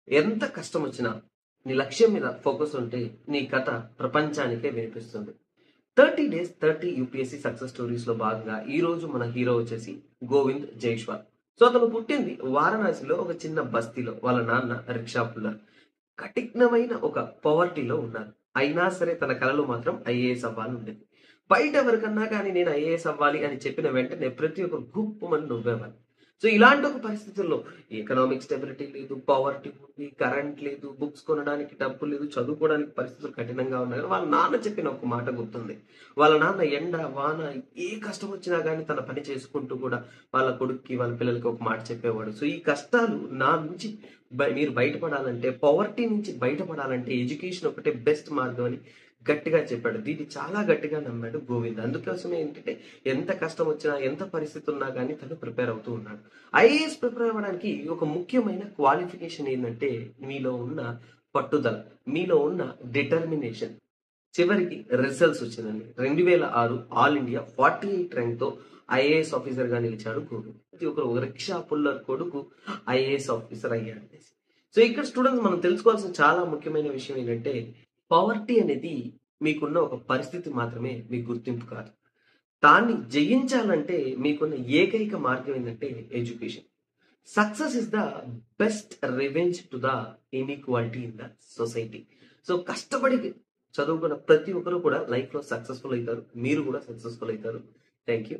ఎంత కష్టం వచ్చినా నీ లక్ష్యం మీద ఫోకస్ ఉంటే నీ కథ ప్రపంచానికే వినిపిస్తుంది. 30 డేస్ 30 యూపీఎస్సీ సక్సెస్ స్టోరీస్ లో భాగంగా ఈ రోజు మన హీరో వచ్చేసి గోవింద్ జైష్వాల్. సో అతను పుట్టింది వారణాసిలో ఒక చిన్న బస్తీలో. వాళ్ళ నాన్న రిక్షా పుల్లర్. కఠినమైన ఒక పవర్టీలో ఉన్నారు. అయినా సరే తన కలలో మాత్రం ఐఏఎస్ అవ్వాలని ఉండేది. బయట ఎవరికన్నా కానీ నేను ఐఏఎస్ అవ్వాలి అని చెప్పిన వెంటనే ప్రతి ఒక్కరు గుప్పుమని నవ్వేవారు. సో ఇలాంటి ఒక పరిస్థితుల్లో ఎకనామిక్ స్టెబిలిటీ లేదు, పవర్టీ ఉంది, కరెంట్ లేదు, బుక్స్ కొనడానికి డబ్బు లేదు, చదువుకోవడానికి పరిస్థితులు కఠినంగా ఉన్నాయి. వాళ్ళ నాన్న చెప్పిన ఒక మాట గుర్తుంది. వాళ్ళ నాన్న ఎండ వాన ఏ కష్టం వచ్చినా కానీ తన పని చేసుకుంటూ కూడా వాళ్ళ కొడుక్కి వాళ్ళ పిల్లలకి ఒక మాట చెప్పేవాడు. సో ఈ కష్టాలు నా నుంచి మీరు బయటపడాలంటే, పవర్టీ నుంచి బయటపడాలంటే ఎడ్యుకేషన్ ఒకటే బెస్ట్ మార్గం అని గట్టిగా చెప్పాడు. దీన్ని చాలా గట్టిగా నమ్మాడు గోవింద్. అందుకోసమే ఏంటంటే ఎంత కష్టం వచ్చినా, ఎంత పరిస్థితి ఉన్నా కానీ తను ప్రిపేర్ అవుతూ ఉన్నాడు. ఐఏఎస్ ప్రిపేర్ అవ్వడానికి ఒక ముఖ్యమైన క్వాలిఫికేషన్ ఏంటంటే మీలో ఉన్న పట్టుదల, మీలో ఉన్న డిటర్మినేషన్. చివరికి రిజల్ట్స్ వచ్చిందండి. 2006 ఆల్ ఇండియా 48 ర్యాంక్ తో ఐఏఎస్ ఆఫీసర్ గా నిలిచాడు గోవింద్. ప్రతి ఒక్కరు ఒక రిక్షా పుల్లర్ కొడుకు ఐఏఎస్ ఆఫీసర్ అయ్యాడు. సో ఇక్కడ స్టూడెంట్స్ మనం తెలుసుకోవాల్సిన చాలా ముఖ్యమైన విషయం ఏంటంటే పవర్టీ అనేది మీకున్న ఒక పరిస్థితి మాత్రమే మీ గుర్తింపు కాదు. దాన్ని జయించాలంటే మీకున్న ఏకైక మార్గం ఏంటంటే education. Success is the best revenge to the inequality in the society. So కష్టపడి చదువుకున్న ప్రతి ఒక్కరు కూడా లైఫ్ లో సక్సెస్ఫుల్ అవుతారు. మీరు కూడా సక్సెస్ఫుల్ అవుతారు. Thank you.